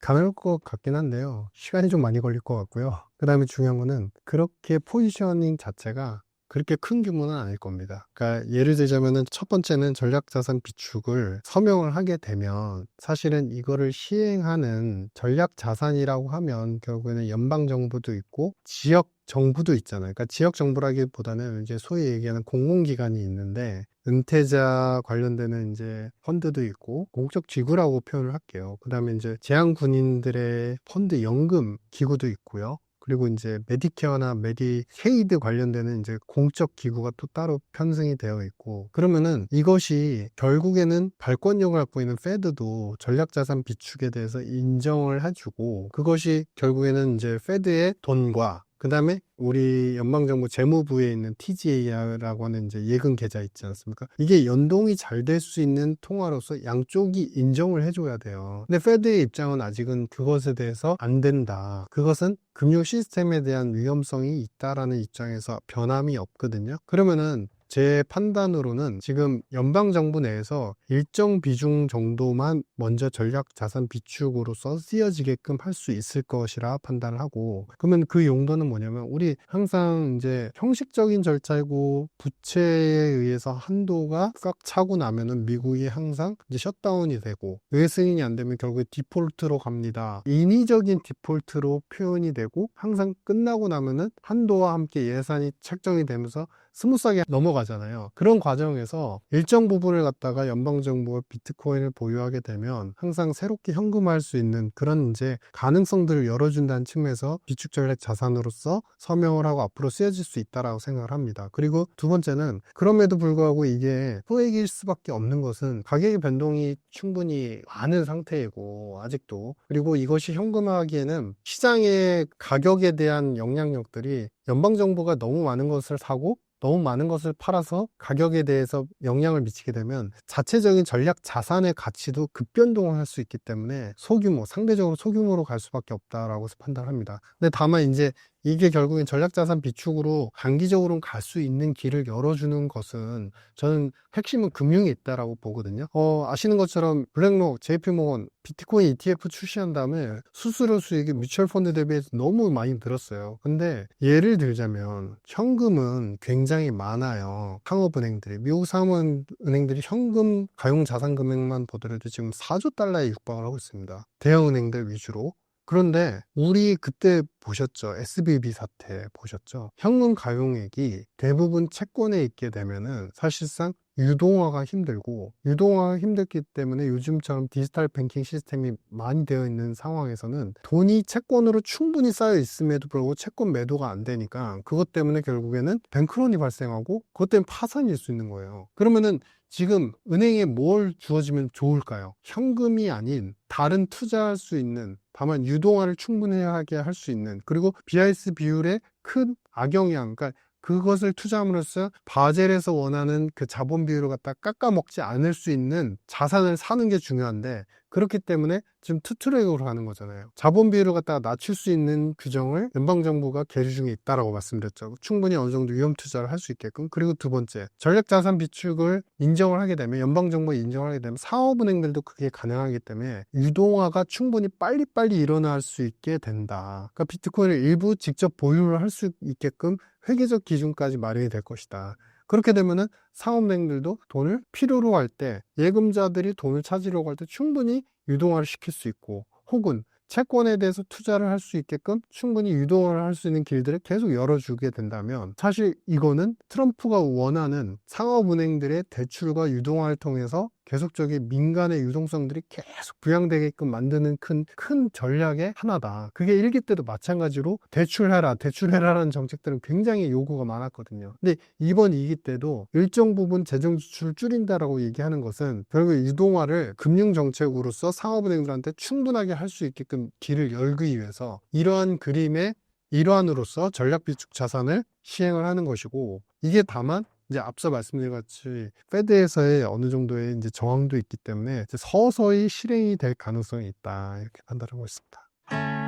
가능할 것 같긴 한데요. 시간이 좀 많이 걸릴 것 같고요. 그 다음에 중요한 거는 그렇게 포지셔닝 자체가 그렇게 큰 규모는 아닐 겁니다. 그러니까 예를 들자면은 첫 번째는 전략자산 비축을 서명을 하게 되면 사실은 이거를 시행하는 전략자산이라고 하면 결국에는 연방정부도 있고 지역 정부도 있잖아요. 그러니까 지역 정부라기보다는 이제 소위 얘기하는 공공기관이 있는데 은퇴자 관련되는 이제 펀드도 있고 공적 기구라고 표현을 할게요. 그 다음에 이제 재향군인들의 펀드 연금 기구도 있고요. 그리고 이제 메디케어나 메디케이드 관련되는 이제 공적 기구가 또 따로 편성이 되어 있고, 그러면은 이것이 결국에는 발권력을 갖고 있는 페드도 전략자산 비축에 대해서 인정을 해주고, 그것이 결국에는 이제 페드의 돈과 그 다음에 우리 연방정부 재무부에 있는 TGA라고 하는 이제 예금 계좌 있지 않습니까? 이게 연동이 잘 될 수 있는 통화로서 양쪽이 인정을 해줘야 돼요. 근데 페드의 입장은 아직은 그것에 대해서 안 된다. 그것은 금융 시스템에 대한 위험성이 있다라는 입장에서 변함이 없거든요. 그러면은 제 판단으로는 지금 연방정부 내에서 일정 비중 정도만 먼저 전략자산 비축으로서 쓰여지게끔 할 수 있을 것이라 판단을 하고, 그러면 그 용도는 뭐냐면 우리 항상 이제 형식적인 절차이고 부채에 의해서 한도가 꽉 차고 나면은 미국이 항상 이제 셧다운이 되고 외 승인이 안 되면 결국에 디폴트로 갑니다. 인위적인 디폴트로 표현이 되고 항상 끝나고 나면은 한도와 함께 예산이 책정이 되면서 스무스하게 넘어가잖아요. 그런 과정에서 일정 부분을 갖다가 연방정부가 비트코인을 보유하게 되면 항상 새롭게 현금화할 수 있는 그런 이제 가능성들을 열어준다는 측면에서 비축전략 자산으로서 서명을 하고 앞으로 쓰여질 수 있다라고 생각을 합니다. 그리고 두 번째는 그럼에도 불구하고 이게 소액일 수밖에 없는 것은 가격의 변동이 충분히 많은 상태이고 아직도, 그리고 이것이 현금화하기에는 시장의 가격에 대한 영향력들이 연방정부가 너무 많은 것을 사고 너무 많은 것을 팔아서 가격에 대해서 영향을 미치게 되면 자체적인 전략 자산의 가치도 급변동을 할 수 있기 때문에 소규모, 상대적으로 소규모로 갈 수밖에 없다라고 판단합니다. 근데 다만 이제 이게 결국엔 전략자산 비축으로 단기적으로는 갈 수 있는 길을 열어주는 것은 저는 핵심은 금융에 있다라고 보거든요. 아시는 것처럼 블랙록, JP모건, 비트코인 ETF 출시한 다음에 수수료 수익이 뮤추얼 펀드 대비해서 너무 많이 늘었어요. 근데 예를 들자면 현금은 굉장히 많아요. 상업은행들이, 미국 상업은행들이 현금 가용 자산 금액만 보더라도 지금 4조 달러에 육박을 하고 있습니다. 대형은행들 위주로. 그런데 우리 그때 보셨죠? SBB 사태 보셨죠? 현금 가용액이 대부분 채권에 있게 되면은 사실상 유동화가 힘들고, 유동화가 힘들기 때문에 요즘처럼 디지털 뱅킹 시스템이 많이 되어 있는 상황에서는 돈이 채권으로 충분히 쌓여 있음에도 불구하고 채권 매도가 안 되니까 그것 때문에 결국에는 뱅크런이 발생하고 그것 때문에 파산일 수 있는 거예요. 그러면은 지금 은행에 뭘 주어지면 좋을까요? 현금이 아닌 다른 투자할 수 있는, 다만 유동화를 충분하게 할 수 있는, 그리고 BIS 비율의 큰 악영향, 그러니까 그것을 투자함으로써 바젤에서 원하는 그 자본 비율을 갖다 깎아먹지 않을 수 있는 자산을 사는 게 중요한데, 그렇기 때문에 지금 투트랙으로 가는 거잖아요. 자본 비율을 갖다가 낮출 수 있는 규정을 연방정부가 계류 중에 있다라고 말씀드렸죠. 충분히 어느 정도 위험 투자를 할 수 있게끔. 그리고 두 번째, 전략자산 비축을 인정을 하게 되면, 연방정부가 인정을 하게 되면 사업은행들도 그게 가능하기 때문에 유동화가 충분히 빨리빨리 일어날 수 있게 된다. 그러니까 비트코인을 일부 직접 보유를 할 수 있게끔 회계적 기준까지 마련이 될 것이다. 그렇게 되면은 상업은행들도 돈을 필요로 할 때, 예금자들이 돈을 찾으려고 할 때 충분히 유동화를 시킬 수 있고, 혹은 채권에 대해서 투자를 할 수 있게끔 충분히 유동화를 할 수 있는 길들을 계속 열어주게 된다면, 사실 이거는 트럼프가 원하는 상업은행들의 대출과 유동화를 통해서 계속적인 민간의 유동성들이 계속 부양되게끔 만드는 큰 전략의 하나다. 그게 일기 때도 마찬가지로 대출해라라는 정책들은 굉장히 요구가 많았거든요. 근데 이번 2기 때도 일정 부분 재정 지출을 줄인다라고 얘기하는 것은 결국 유동화를 금융 정책으로서 상업은행들한테 충분하게 할 수 있게끔 길을 열기 위해서 이러한 그림의 일환으로서 전략 비축 자산을 시행을 하는 것이고, 이게 다만 이제 앞서 말씀드린 같이 페드에서의 어느 정도의 이제 저항도 있기 때문에 이제 서서히 실행이 될 가능성이 있다, 이렇게 판단하고 있습니다.